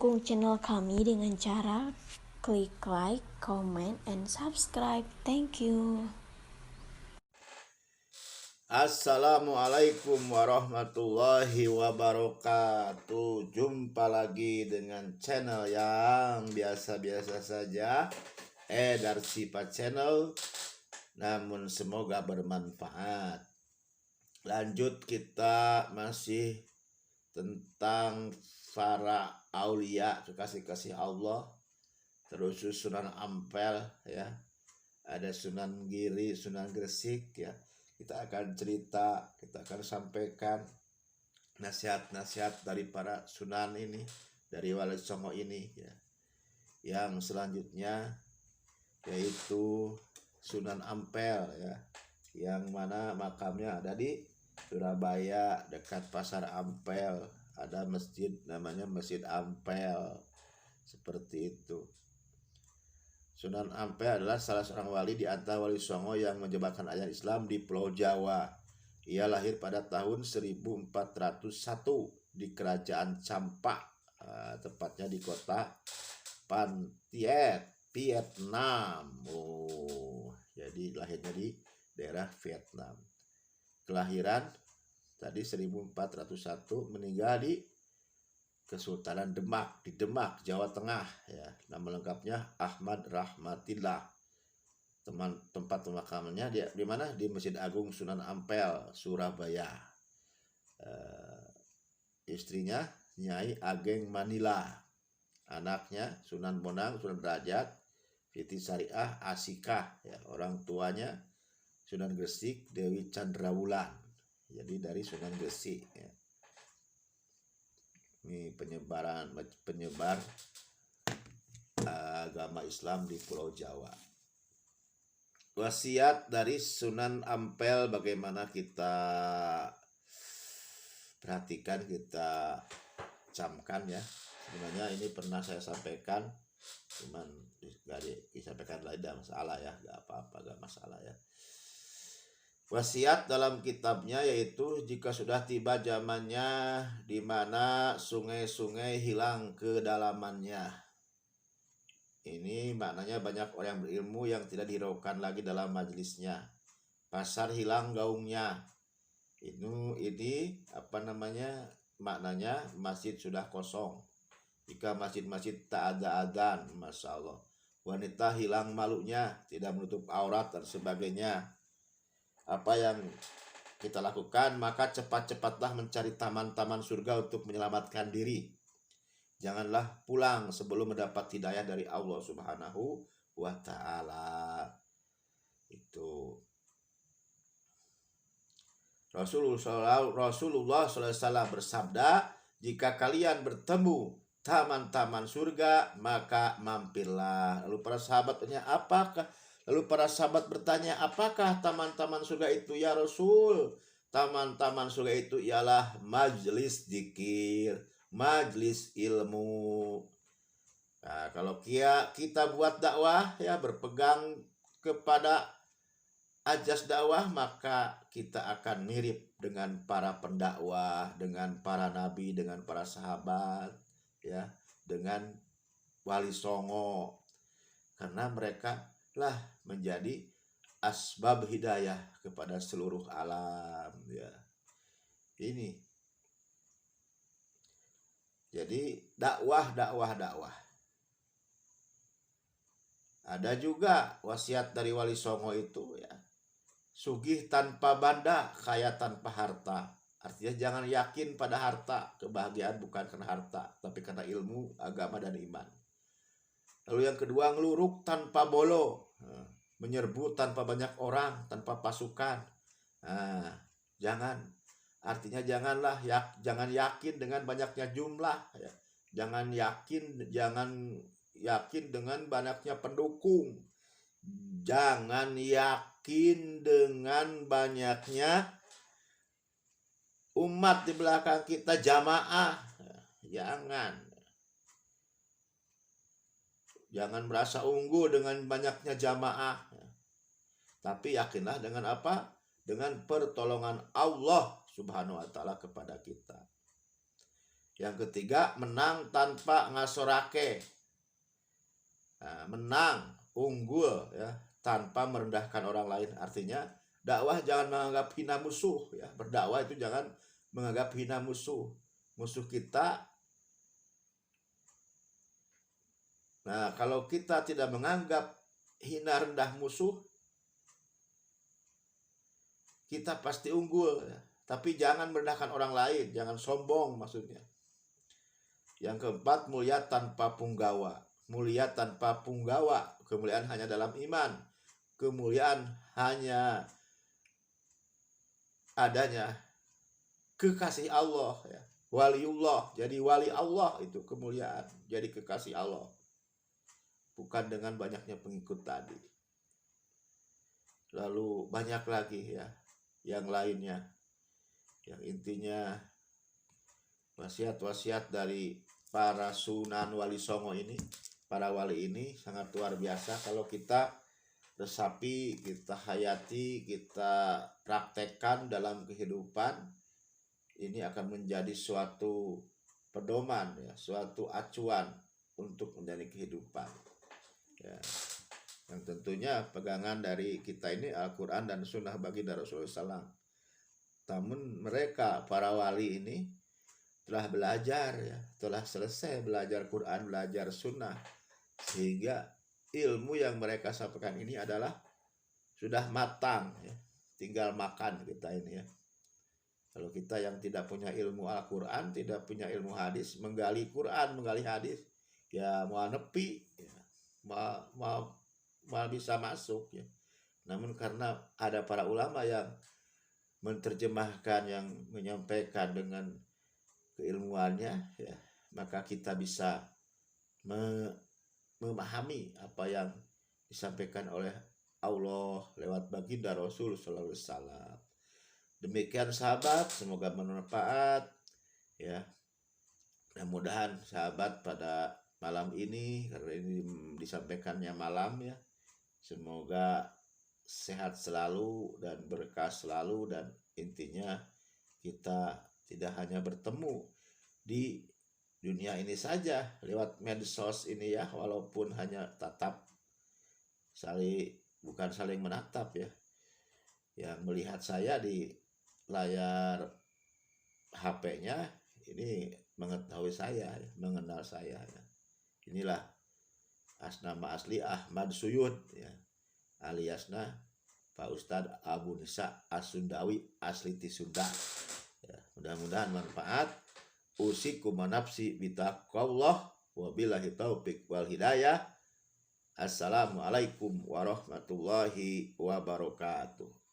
dukung channel kami dengan cara klik like, comment, and subscribe. Thank you. Assalamualaikum warahmatullahi wabarakatuh. Jumpa lagi dengan channel yang biasa-biasa saja, Darsipa Channel, namun semoga bermanfaat. Lanjut, kita masih tentang para aulia, kekasih-kasih Allah, terus Sunan Ampel ya. Ada Sunan Giri, Sunan Gresik ya. Kita akan cerita, kita akan sampaikan nasihat-nasihat dari para sunan ini, dari Wali Songo ini ya. Yang selanjutnya yaitu Sunan Ampel ya, yang mana makamnya ada di Surabaya dekat Pasar Ampel. Ada masjid namanya Masjid Ampel, seperti itu. Sunan Ampel adalah salah seorang wali di antara wali songo yang menyebarkan ajaran Islam di Pulau Jawa. Ia lahir pada tahun 1401 di Kerajaan Champa, tepatnya di kota Pan Thiet, Vietnam. Jadi lahirnya di daerah Vietnam. Kelahiran tadi 1401, meninggal di Kesultanan Demak, di Demak, Jawa Tengah ya. Nama lengkapnya Ahmad Rahmatillah. Tempat pemakamannya di mana? Di Masjid Agung Sunan Ampel, Surabaya. Istrinya Nyai Ageng Manila. Anaknya Sunan Bonang, Sunan Derajat, Siti Syariah, Asikah ya. Orang tuanya Sunan Gresik, Dewi Chandrawulan. Jadi dari Sunan Gresik ya. Ini penyebar agama Islam di Pulau Jawa. Wasiat dari Sunan Ampel bagaimana kita perhatikan, kita camkan ya. Sebenarnya ini pernah saya sampaikan, cuman gak disampaikan lagi, gak masalah ya, gak apa-apa, gak masalah ya. Wasiat dalam kitabnya yaitu jika sudah tiba zamannya di mana sungai-sungai hilang kedalamannya. Ini maknanya banyak orang yang berilmu yang tidak dihiraukan lagi dalam majelisnya. Pasar hilang gaungnya. Ini apa namanya? Maknanya masjid sudah kosong. Jika masjid-masjid tak ada adzan, masya Allah. Wanita hilang malunya, tidak menutup aurat dan sebagainya. Apa yang kita lakukan? Maka cepat-cepatlah mencari taman-taman surga untuk menyelamatkan diri. Janganlah pulang sebelum mendapat hidayah dari Allah Subhanahu wa ta'ala. Itu Rasulullah SAW bersabda, jika kalian bertemu taman-taman surga maka mampirlah. Lalu para sahabat bertanya, apakah taman-taman surga itu ya Rasul? Taman-taman surga itu ialah majlis dzikir, majlis ilmu. Nah, kalau kita buat dakwah ya, berpegang kepada ajas dakwah, maka kita akan mirip dengan para pendakwah, dengan para nabi, dengan para sahabat ya, dengan wali songo. Karena mereka lah menjadi asbab hidayah kepada seluruh alam ya. Ini jadi dakwah. Ada juga wasiat dari wali songo itu ya, sugih tanpa banda, kaya tanpa harta. Artinya jangan yakin pada harta. Kebahagiaan bukan karena harta, tapi karena ilmu, agama, dan iman. Lalu yang kedua, ngeluruk tanpa bolo, menyerbu tanpa banyak orang, tanpa pasukan. Jangan, artinya jangan yakin dengan banyaknya jumlah ya. Jangan yakin dengan banyaknya pendukung. Jangan yakin dengan banyaknya umat di belakang kita, jamaah. Jangan merasa unggul dengan banyaknya jamaah. Tapi yakinlah dengan apa? Dengan pertolongan Allah Subhanahu wa ta'ala kepada kita. Yang ketiga, menang tanpa ngasorake. Nah, menang, unggul ya, tanpa merendahkan orang lain. Artinya dakwah jangan menganggap hina musuh ya. Berdakwah itu jangan menganggap hina musuh. Musuh kita. Nah, kalau kita tidak menganggap hina rendah musuh, kita pasti unggul ya. Tapi jangan merendahkan orang lain, jangan sombong maksudnya. Yang keempat, mulia tanpa punggawa. Mulia tanpa punggawa, kemuliaan hanya dalam iman. Kemuliaan hanya adanya kekasih Allah ya. Waliullah, jadi wali Allah itu kemuliaan, jadi kekasih Allah. Bukan dengan banyaknya pengikut tadi. Lalu banyak lagi ya yang lainnya. Yang intinya wasiat-wasiat dari para Sunan Wali Songo ini, para wali ini sangat luar biasa. Kalau kita resapi, kita hayati, kita praktekkan dalam kehidupan, ini akan menjadi suatu pedoman ya, suatu acuan untuk menjalani kehidupan ya. Yang tentunya pegangan dari kita ini Al-Quran dan Sunnah baginda Rasulullah SAW. Namun mereka para wali ini telah belajar ya, telah selesai belajar Quran, belajar Sunnah, sehingga ilmu yang mereka sampaikan ini adalah sudah matang ya. Tinggal makan kita ini ya. Kalau kita yang tidak punya ilmu Al-Quran, tidak punya ilmu hadis, menggali Quran, menggali hadis, ya mau nepi ya, mau bisa masuk ya. Namun karena ada para ulama yang menerjemahkan, yang menyampaikan dengan keilmuannya ya, maka kita bisa memahami apa yang disampaikan oleh Allah lewat baginda Rasul sallallahu alaihi wasallam. Demikian sahabat, semoga bermanfaat ya. Mudah-mudahan sahabat pada malam ini, karena ini disampaikannya malam ya, semoga sehat selalu dan berkah selalu, dan intinya kita tidak hanya bertemu di dunia ini saja lewat medsos ini ya, walaupun hanya tatap, bukan saling menatap ya. Yang melihat saya di layar HP-nya ini mengetahui saya, mengenal saya ya. Inilah nama asli Ahmad Suyud ya, aliasna Pak Ustadz Abu Nisa As-Sundawi asli ti Sunda ya. Mudah-mudahan manfaat. Usikum nafsi bitaqwallah, wabillahi taufiq wal hidayah. Assalamualaikum warahmatullahi wabarakatuh.